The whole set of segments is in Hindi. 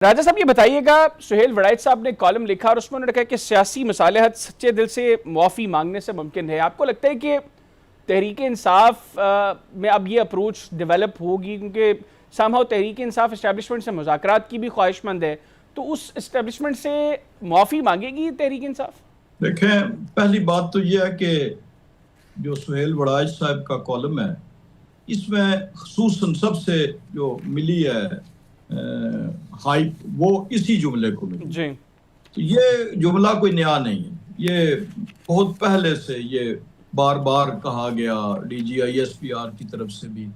राजा साहब ये बताइएगा, सुहेल वड़ाइच साहब ने कॉलम लिखा और उसमें उन्होंने कहा कि सियासी मसालहत सच्चे दिल से मुआफ़ी मांगने से मुमकिन है। आपको लगता है कि तहरीक इंसाफ में अब ये अप्रोच डेवलप होगी, क्योंकि समहाउ तहरीक इंसाफ इस्टेब्लिशमेंट से मुज़ाकरात की भी ख्वाहिशमंद है, तो उस इस्टेब्लिशमेंट से मुआफ़ी मांगेगी तहरीक इंसाफ? देखें, पहली बात तो यह है कि जो सुहेल वड़ाइच साहब का कॉलम है, इसमें खसूसन सबसे जो मिली है हाइप, वो इसी जुमले को मिली जी। तो ये जुमला कोई नया नहीं है, ये बहुत पहले से ये बार बार कहा गया। DGISPR की तरफ से भी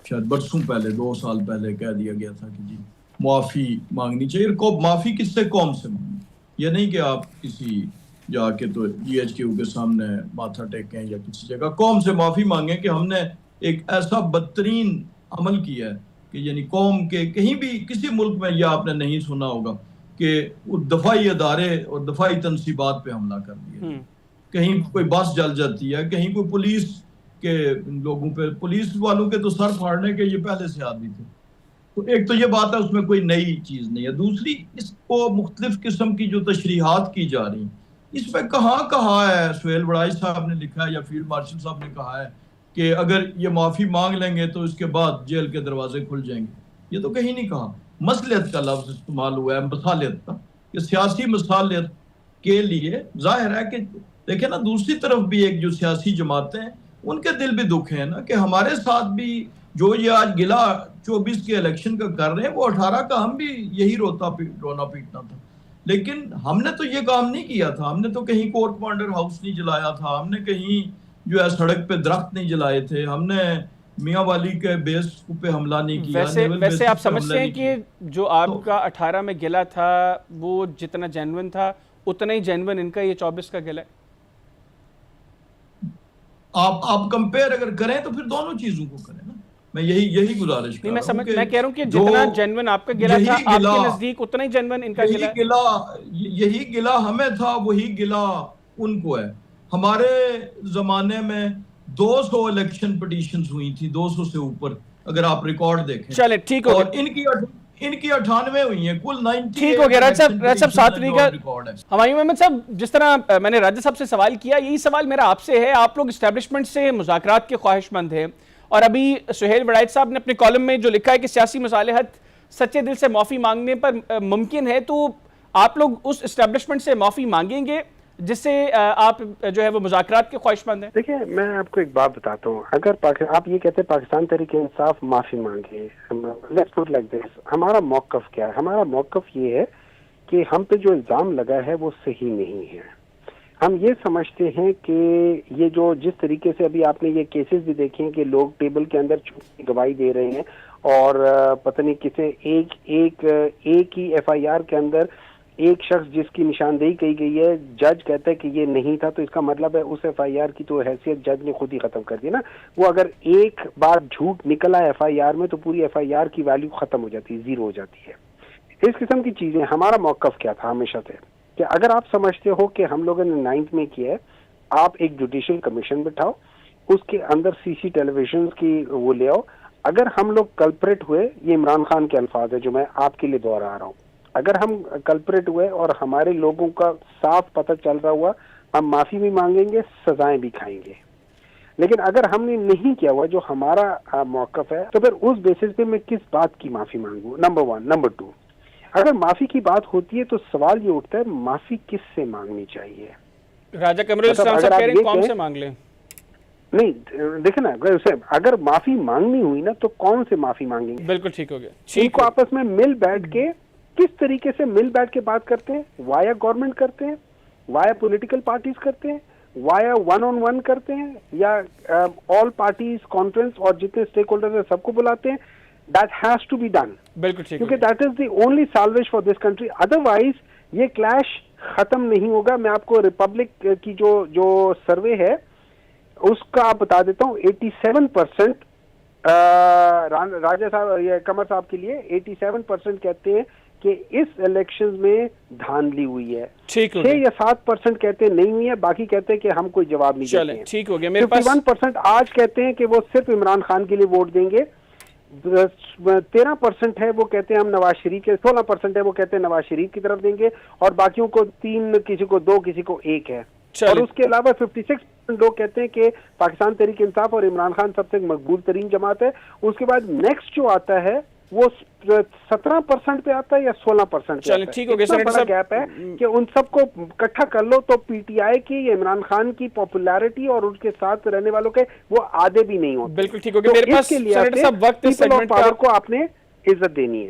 शायद बरसों पहले, 2 साल पहले कह दिया गया था कि जी मुआफ़ी मांगनी चाहिए। माफ़ी किससे? कौम से मांगनी। ये नहीं कि आप किसी जाके तो GHQ के सामने माथा टेकें या किसी जगह। कौम से माफ़ी मांगे कि हमने एक ऐसा बदतरीन अमल किया है कि यानी कौम के कहीं भी किसी मुल्क में यह आपने नहीं सुना होगा कि दफाई अदारे और दफाई तनसीबात पे हमला कर दिया। कहीं कोई बस जल जाती है, कहीं कोई पुलिस के लोगों पे, पुलिस वालों के तो सर फाड़ने के ये पहले से आदमी थे। तो एक तो ये बात है, उसमें कोई नई चीज नहीं है। दूसरी, इसको मुख्तलिफ किस्म की जो तशरीहात की जा रही, इसमें कहाँ कहा है, सुहेल वड़ाइच साहब ने लिखा है या फील्ड मार्शल साहब ने कहा है कि अगर ये माफी मांग लेंगे तो इसके बाद जेल के दरवाजे खुल जाएंगे? ये तो कहीं नहीं कहा। मसलियत का लफ्ज इस्तेमाल हुआ है, मसालियत का। ये सियासी मसालियत के लिए जाहिर है कि देखे ना, दूसरी तरफ भी एक जो सियासी जमातें हैं, उनके दिल भी दुख है ना कि हमारे साथ भी जो ये आज गिला 24 के इलेक्शन का कर रहे हैं, वो 18 का हम भी यही रोना पीटना था। लेकिन हमने तो ये काम नहीं किया था। हमने तो कहीं कोर्ट कमांडर हाउस नहीं जलाया था, हमने कहीं जो है सड़क पे दरख्त नहीं जलाए थे, हमने मियाँ वाली के बेस पे हमला नहीं किया। वैसे आप समझते हैं कि जो तो आपका 18 में गिला था वो जितना जेन्युइन था उतना ही जेन्युइन इनका ये 24 का गिला है? आप कंपेयर अगर करें तो फिर दोनों चीजों को करें ना। मैं यही गुजारिश कर रहा हूं कि मैं कह रहा हूं कि जितना जेन्युइन आपका गिला था आपके नजदीक उतना ही जेन्युइन इनका गिला है। यही गिला हमें था, वही गिला उनको है। हमारे जमाने में 200 इलेक्शन पिटीशंस हुई थी, 200 से ऊपर, अगर आप रिकॉर्ड देखें। चले, ठीक हो और गया। इनकी 98 हुई हैं कुल। 90 ठीक हो गया। राजा साहब साथ रहिएगा। हमायूं अहमद साहब, जिस तरह मैंने राजा साहब से सवाल किया, यही सवाल मेरा आपसे है। आप लोग एस्टेब्लिशमेंट से मुज़ाकरात के ख्वाहिशमंद हैं, और अभी सुहेल वड़ाइच साहब ने अपने कॉलम में जो लिखा है कि सियासी मसालहत सच्चे दिल से माफ़ी मांगने पर मुमकिन है, तो आप लोग उस एस्टेब्लिशमेंट से माफ़ी मांगेंगे जिससे आप जो है वो मुज़ाकरात के ख्वाहिशमंद हैं? देखिए, मैं आपको एक बात बताता हूँ। अगर आप ये कहते हैं पाकिस्तान तहरीक इंसाफ माफी मांगे, लेट्स पुट लाइक दिस, हमारा मौकफ क्या है? हमारा मौकफ ये है कि हम पे जो इल्जाम लगा है वो सही नहीं है। हम ये समझते हैं कि ये जो जिस तरीके से अभी आपने ये केसेस भी देखे हैं कि लोग टेबल के अंदर गवाही दे रहे हैं, और पता नहीं किसे एक ही FIR के अंदर एक शख्स जिसकी निशानदेही की गई है, जज कहता है कि ये नहीं था, तो इसका मतलब है उस FIR की तो हैसियत जज ने खुद ही खत्म कर दी ना। वो अगर एक बार झूठ निकला FIR में तो पूरी FIR की वैल्यू खत्म हो जाती है, जीरो हो जाती है। इस किस्म की चीजें। हमारा मौकफ क्या था हमेशा से कि अगर आप समझते हो कि हम लोगों ने 9th में किया है, आप एक जुडिशियल कमीशन बिठाओ, उसके अंदर CC टेलीविजन की वो ले आओ। अगर हम लोग कल्परेट हुए, ये इमरान खान के अल्फाज है जो मैं आपके लिए दोहरा रहा हूँ, अगर हम कल्परेट हुए और हमारे लोगों का साफ पता चल रहा हुआ, हम माफी भी मांगेंगे, सजाएं भी खाएंगे। लेकिन अगर हमने नहीं किया हुआ जो हमारा मौकफ है, तो फिर उस बेसिस पे मैं किस बात की माफी मांगू? नंबर 1। नंबर 2, अगर माफी की बात होती है तो सवाल ये उठता है माफी किससे मांगनी चाहिए? राजा कमरुल इस्लाम साहब कह रहे हैं कौन से मांग लें? नहीं, देखे ना, अगर माफी मांगनी हुई ना तो कौन से माफी मांगेंगे? बिल्कुल ठीक हो गया। इनको आपस में मिल बैठ के किस तरीके से मिल बैठ के बात करते हैं? वाया गवर्नमेंट करते हैं, वाया पॉलिटिकल पार्टीज करते हैं, वाया 1-on-1 करते हैं, या ऑल पार्टीज कॉन्फ्रेंस और जितने स्टेक होल्डर्स है सबको बुलाते हैं? That has to be done, बिल्कुल ठीक, क्योंकि that is the only salvage for this country. Otherwise ये क्लैश खत्म नहीं होगा। मैं आपको रिपब्लिक की जो सर्वे है उसका आप बता देता हूँ। 87% राजा साहब, ये कमर साहब के लिए 87% कहते हैं कि इस इलेक्शंस में धांधली हुई है। 6 या 7% कहते हैं नहीं हुई है, बाकी कहते हैं कि हम कोई जवाब नहीं देते हैं। ठीक हो गया। मेरे पास 51% आज कहते हैं कि वो सिर्फ इमरान खान के लिए वोट देंगे। 13% है वो कहते हैं हम नवाज शरीफ के, 16% है वो कहते हैं नवाज शरीफ की तरफ देंगे, और बाकियों को 3, किसी को 2, किसी को 1 है। और उसके अलावा 56% लोग कहते हैं कि पाकिस्तान तहरीक इंसाफ और इमरान खान सबसे मकबूल तरीन जमात है। उसके बाद नेक्स्ट जो आता है वो 17% पे आता है या 16% पे आता है। ठीक हो गया सर, बड़ा गैप है कि उन सबको इकट्ठा कर लो तो पीटीआई की या इमरान खान की पॉपुलैरिटी और उनके साथ रहने वालों के वो आधे भी नहीं होते। बिल्कुल ठीक हो गया। मेरे पास इसके लिए वक्त इस सेगमेंट पावर को आपने इज्जत देनी है।